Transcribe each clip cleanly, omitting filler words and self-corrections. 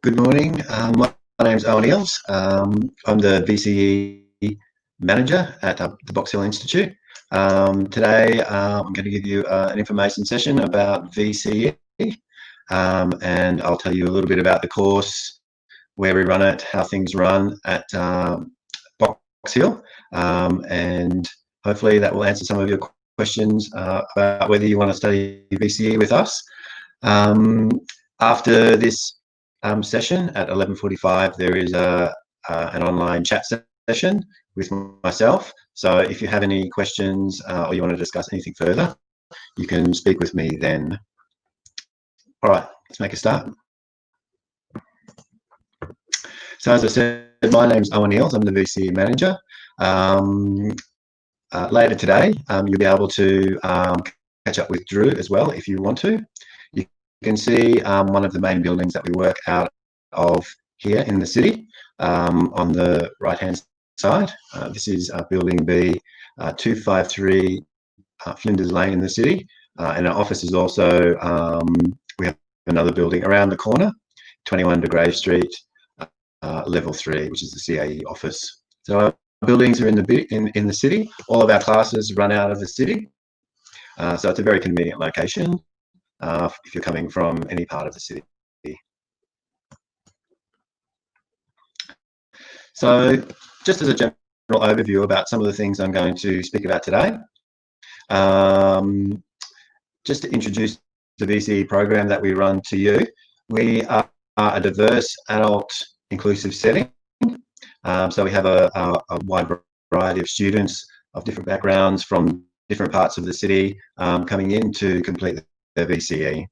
Good morning. My name's Owen Eels. I'm the VCE manager at the Box Hill Institute. Today, I'm going to give you an information session about VCE, and I'll tell you a little bit about the course, where we run it, how things run at Box Hill, and hopefully that will answer some of your questions about whether you want to study VCE with us. After this session at 11:45, there is an online chat session with myself. So if you have any questions or you want to discuss anything further, you can speak with me then. All right, let's make a start. So as I said, my name's Owen Eels. I'm the VCE manager. Later today, you'll be able to catch up with Drew as well if you want to. You can see one of the main buildings that we work out of here in the city on the right-hand side. This is building B, 253 Flinders Lane in the city, and our office is also, we have another building around the corner, 21 De Grey Street, level 3, which is the CAE office. So our buildings are in the city. All of our classes run out of the city, so it's a very convenient location if you're coming from any part of the city. So just as a general overview about some of the things I'm going to speak about today, just to introduce the VCE program that we run to you. We are a diverse adult inclusive setting. So we have a wide variety of students of different backgrounds from different parts of the city coming in to complete their VCE.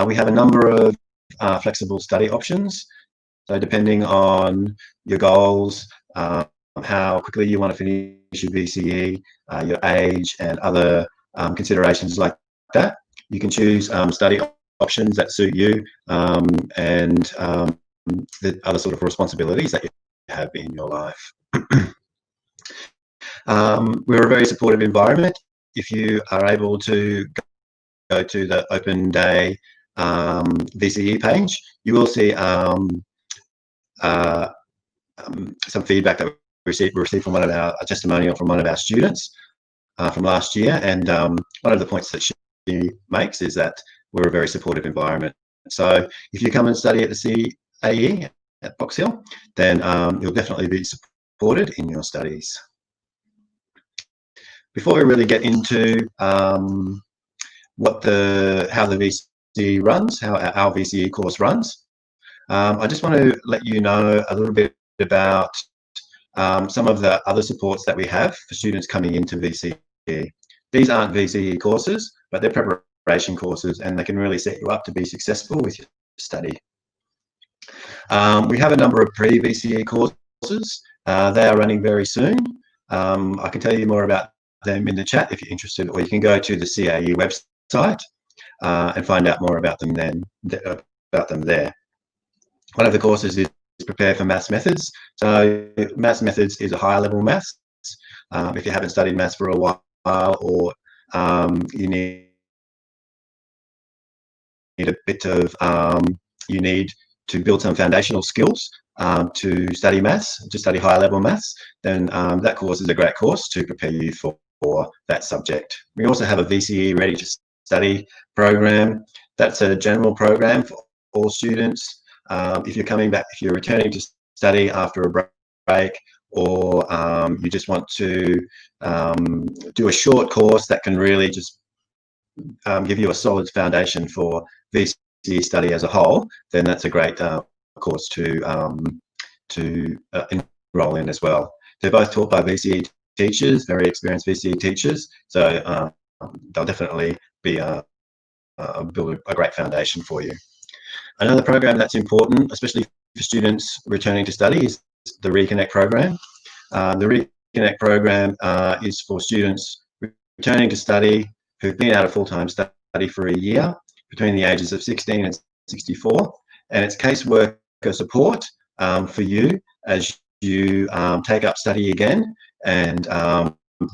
We have a number of flexible study options. So depending on your goals, how quickly you want to finish your VCE, your age and other considerations like that, you can choose study options that suit you and the other sort of responsibilities that you have in your life. We're a very supportive environment. If you are able to go to the open day VCE page, you will see some feedback that we received from a testimonial from one of our students from last year, and one of the points that she makes is that we're a very supportive environment. So if you come and study at the CAE at Box Hill, then you'll definitely be supported in your studies. Before we really get into how the VCE runs, how our VCE course runs, I just want to let you know a little bit about some of the other supports that we have for students coming into VCE. These aren't VCE courses, but they're preparation courses, and they can really set you up to be successful with your study. We have a number of pre-VCE courses. They are running very soon. I can tell you more about them in the chat if you're interested, or you can go to the CAE website and find out more about them there. One of the courses is Prepare for Maths Methods. So Maths Methods is a higher level maths. If you haven't studied maths for a while, or you need a bit of, you need to build some foundational skills to study maths, to study higher level maths, then that course is a great course to prepare you for that subject. We also have a VCE Ready to Study program. That's a general program for all students. If you're coming back, if you're returning to study after a break, or you just want to do a short course that can really just give you a solid foundation for VCE study as a whole, then that's a great course to enroll in as well. They're both taught by VCE teachers, very experienced VCE teachers, so they'll definitely be build a great foundation for you. Another program that's important, especially for students returning to study, is the Reconnect program. The Reconnect program is for students returning to study who've been out of full-time study for a year between the ages of 16 and 64, and it's caseworker support for you as you take up study again, and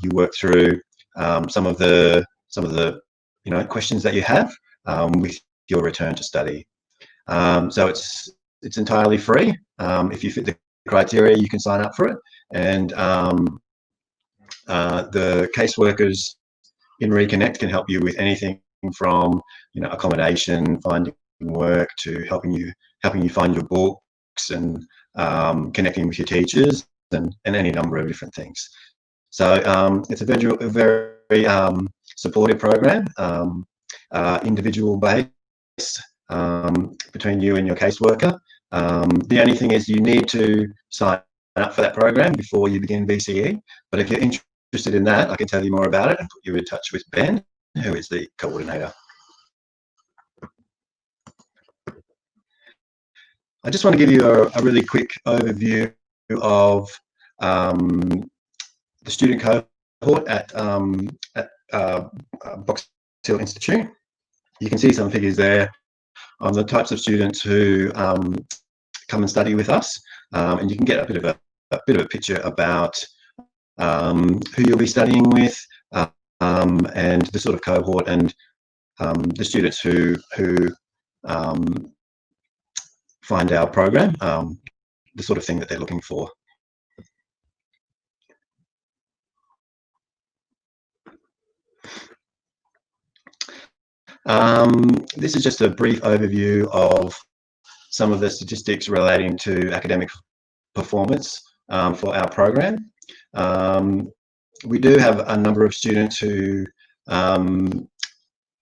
you work through some of the questions that you have with your return to study. So it's entirely free. If you fit the criteria, you can sign up for it, and the caseworkers in Reconnect can help you with anything from accommodation, finding work, to helping you find your books, and connecting with your teachers, and any number of different things. So it's a very supportive program, individual based, between you and your caseworker. The only thing is you need to sign up for that program before you begin VCE, but if you're interested in that, I can tell you more about it and put you in touch with Ben, who is the coordinator. I just want to give you a really quick overview of the student cohort at Box Hill Institute. You can see some figures there on the types of students who come and study with us, and you can get a bit of a picture about who you'll be studying with, and the sort of cohort, and the students who find our program the sort of thing that they're looking for. This is just a brief overview of some of the statistics relating to academic performance for our program. We do have a number of students who are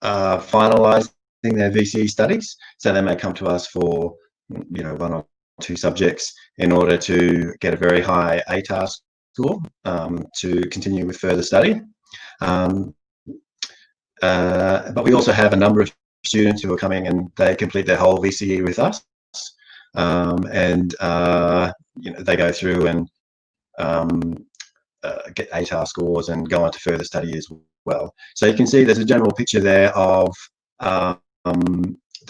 finalising their VCE studies, so they may come to us for 1 or 2 subjects in order to get a very high ATAR score to continue with further study. But we also have a number of students who are coming and they complete their whole VCE with us, and they go through and get ATAR scores and go on to further study as well. So you can see there's a general picture there of the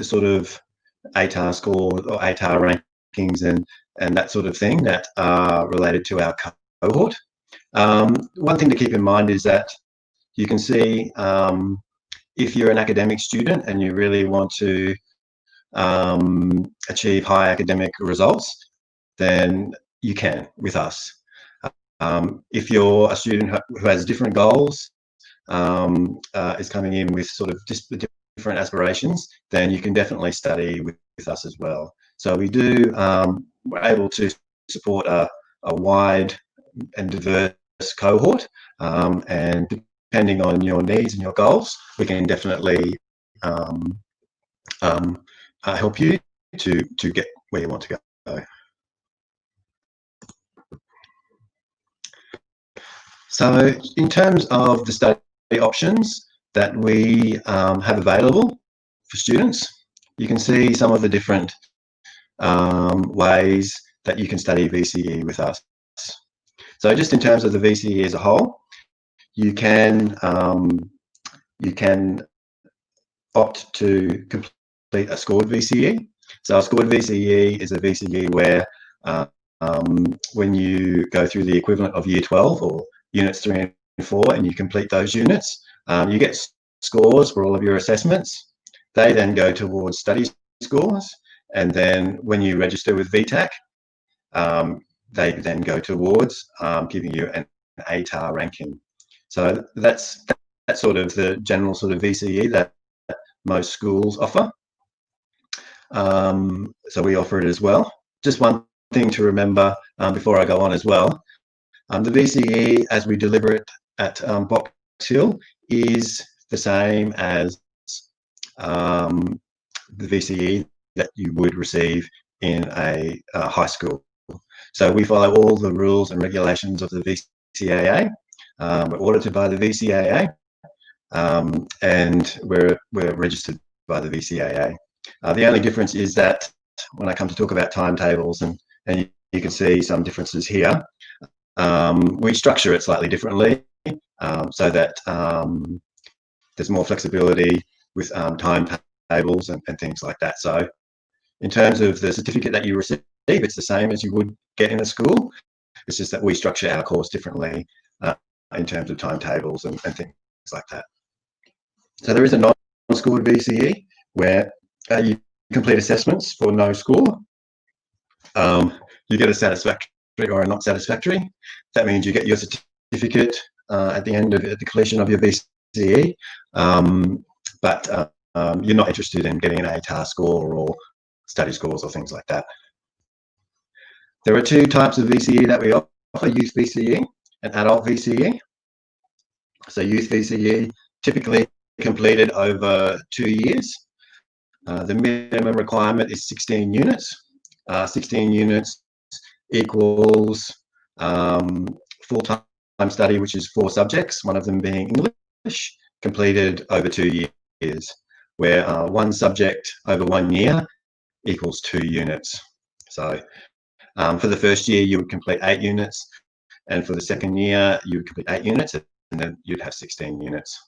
sort of ATAR score or ATAR rankings and that sort of thing that are related to our cohort. One thing to keep in mind is that you can see if you're an academic student and you really want to achieve high academic results, then you can with us. If you're a student who has different goals, is coming in with sort of different aspirations, then you can definitely study with us as well. So we do, we're able to support a wide and diverse cohort, and depending on your needs and your goals, we can definitely help you to get where you want to go. So in terms of the study options that we have available for students, you can see some of the different ways that you can study VCE with us. So just in terms of the VCE as a whole, you can opt to complete a scored VCE. So a scored VCE is a VCE where when you go through the equivalent of year 12 or units 3 and 4 and you complete those units, you get scores for all of your assessments. They then go towards study scores, and then when you register with VTAC, they then go towards giving you an ATAR ranking. So that's sort of the general sort of VCE that most schools offer. So we offer it as well. Just one thing to remember before I go on as well, the VCE as we deliver it at Box Hill is the same as the VCE that you would receive in a high school. So we follow all the rules and regulations of the VCAA. We're audited by the VCAA, and we're registered by the VCAA. The only difference is that when I come to talk about timetables, and you can see some differences here, we structure it slightly differently, so that there's more flexibility with timetables and things like that. So in terms of the certificate that you receive, it's the same as you would get in a school. It's just that we structure our course differently in terms of timetables and things like that. So there is a non-scored VCE where you complete assessments for no score, you get a satisfactory or a not satisfactory. That means you get your certificate at the end of the completion of your VCE, but you're not interested in getting an ATAR score or study scores or things like that. There are two types of VCE that we offer: youth VCE and adult VCE. So youth VCE typically completed over 2 years. The minimum requirement is 16 units. 16 units equals full-time study, which is 4 subjects, one of them being English, completed over 2 years, where 1 subject over 1 year equals 2 units. So for the first year, you would complete 8 units, and for the second year, you would complete 8 units, and then you'd have 16 units.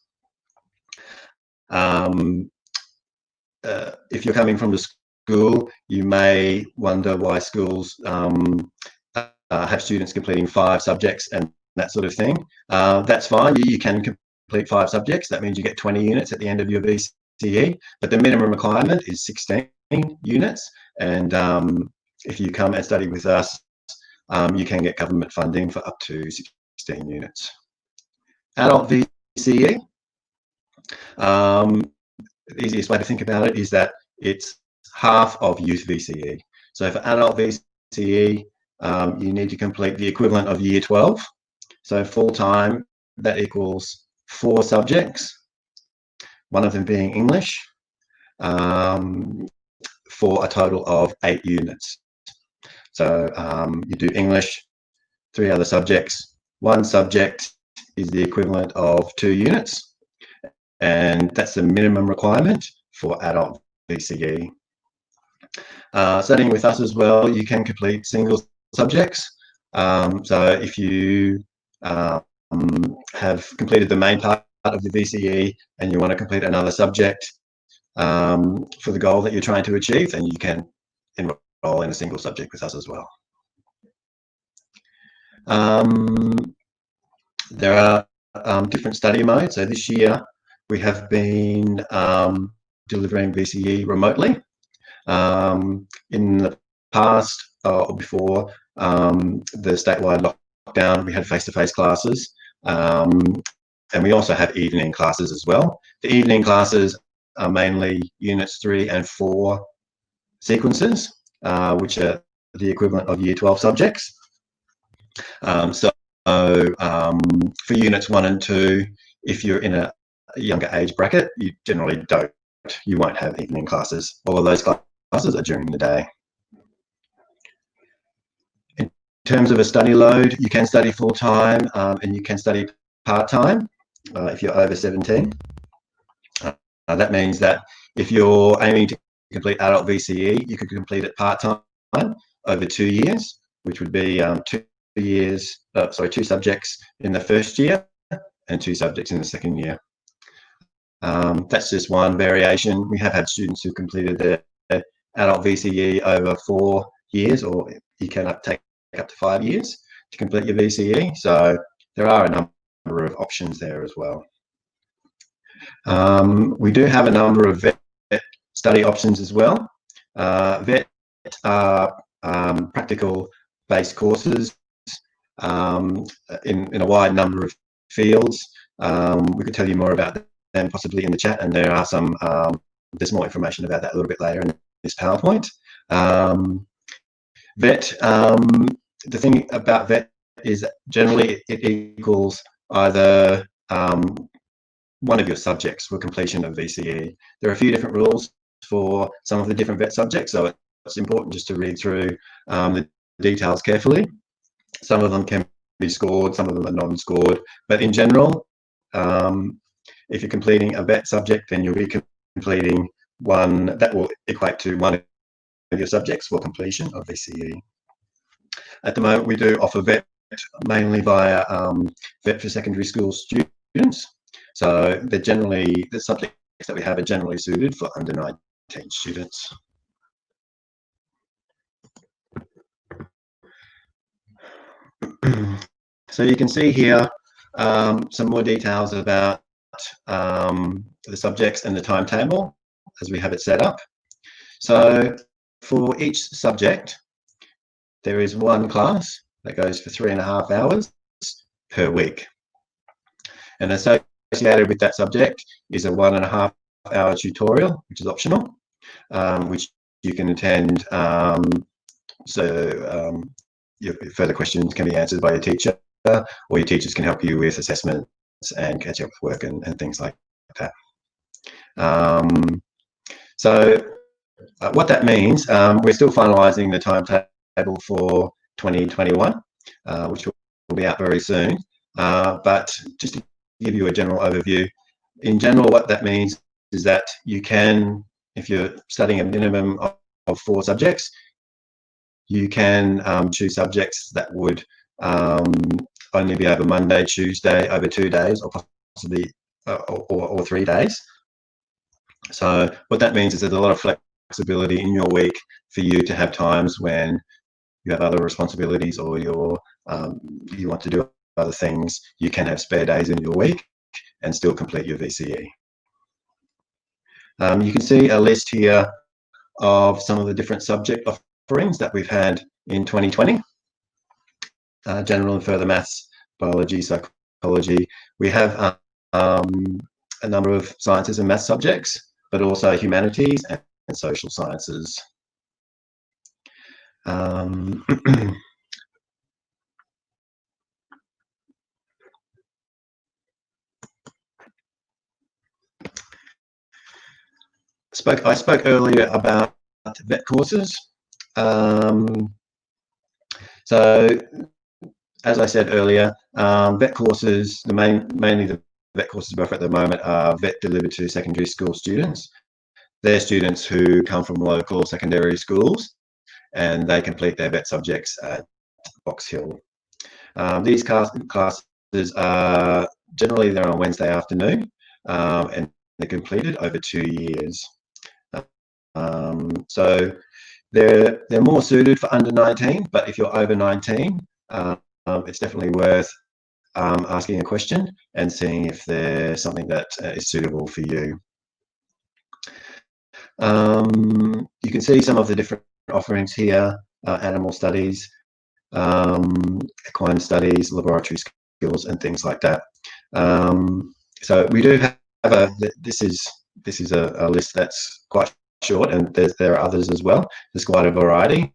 If you're coming from the school, you may wonder why schools have students completing 5 subjects and that sort of thing. That's fine. You can complete 5 subjects. That means you get 20 units at the end of your VCE, but the minimum requirement is 16 units. And if you come and study with us, you can get government funding for up to 16 units. Adult VCE, the easiest way to think about it is that it's half of youth VCE. So for adult VCE, you need to complete the equivalent of year 12. So full-time, that equals 4 subjects, one of them being English, for a total of 8 units. So you do English, 3 other subjects. 1 subject is the equivalent of 2 units, and that's the minimum requirement for adult VCE. Studying with us as well, you can complete single subjects. So if you have completed the main part of the VCE and you want to complete another subject for the goal that you're trying to achieve, then you can enroll in a single subject with us as well. There are different study modes. So this year we have been delivering VCE remotely. In the past or before the statewide lockdown, we had face-to-face classes, and we also have evening classes as well. The evening classes are mainly units 3 and 4 sequences, which are the equivalent of year 12 subjects. So for units 1 and 2, if you're in a younger age bracket, you generally you won't have evening classes. All of those classes are during the day. In terms of a study load, you can study full-time and you can study part-time if you're over 17. That means that if you're aiming to complete adult VCE, you could complete it part-time over 2 years, which would be 2 subjects in the first year and 2 subjects in the second year. That's just one variation. We have had students who completed their adult VCE over 4 years, or you can take up to 5 years to complete your VCE. So there are a number of options there as well. We do have a number of VET study options as well. VET are practical-based courses in a wide number of fields. We could tell you more about them possibly in the chat, and there are some there's more information about that a little bit later in this PowerPoint. VET, the thing about VET is generally it equals either one of your subjects for completion of VCE. There are a few different rules for some of the different VET subjects, so it's important just to read through the details carefully. Some of them can be scored, some of them are non-scored, but in general, if you're completing a VET subject, then you'll be completing one that will equate to one of your subjects for completion of VCE. At the moment, we do offer VET mainly via VET for secondary school students. So they're generally, the subjects that we have are generally suited for under 19 students. So you can see here some more details about the subjects and the timetable as we have it set up. So for each subject, there is one class that goes for 3.5 hours per week. And associated with that subject is a 1.5 hour tutorial, which is optional, which you can attend. Your further questions can be answered by your teacher, or your teachers can help you with assessments and catch up with work and things like that. What that means, we're still finalising the timetable for 2021, which will be out very soon. But just to give you a general overview, in general, what that means is that you can, if you're studying a minimum of 4 subjects, you can choose subjects that would only be over Monday, Tuesday, over 2 days, or possibly or 3 days. So what that means is there's a lot of flexibility in your week for you to have times when you have other responsibilities, or you want to do other things. You can have spare days in your week and still complete your VCE. You can see a list here of some of the different subject offerings that we've had in 2020. General and further maths, biology, psychology. We have a number of sciences and maths subjects, but also humanities and social sciences. I spoke earlier about vet courses. So, as I said earlier, vet courses, mainly the vet courses we offer at the moment are vet delivered to secondary school students. They're students who come from local secondary schools, and they complete their vet subjects at Box Hill. These classes are generally they're on Wednesday afternoon, and they're completed over 2 years. So they're more suited for under 19, but if you're over 19, it's definitely worth asking a question and seeing if there's something that is suitable for you. You can see some of the different offerings here: animal studies, equine studies, laboratory skills, and things like that. So we do have this is a list that's quite short, and there are others as well. There's quite a variety.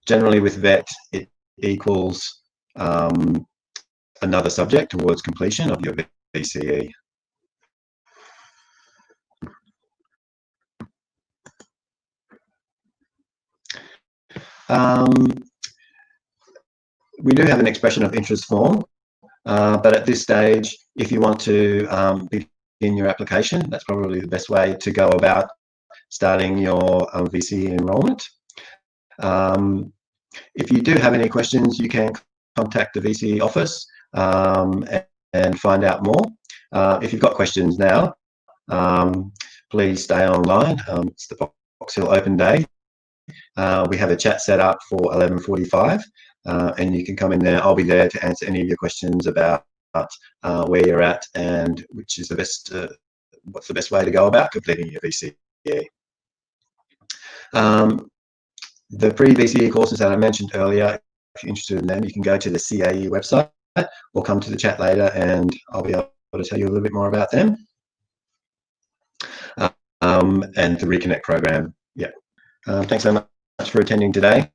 Generally with vet, it equals another subject towards completion of your VCE. We do have an expression of interest form, but at this stage, if you want to begin your application, that's probably the best way to go about starting your VCE enrollment. If you do have any questions, you can contact the VCE office and find out more. If you've got questions now, please stay online. It's the Box Hill Open Day. We have a chat set up for 11:45, and you can come in there. I'll be there to answer any of your questions about where you're at and which is the best, what's the best way to go about completing your VCE. The pre-VCE courses that I mentioned earlier, if you're interested in them, you can go to the CAE website or come to the chat later and I'll be able to tell you a little bit more about them. And the Reconnect program. Yeah. Thanks so much for attending today.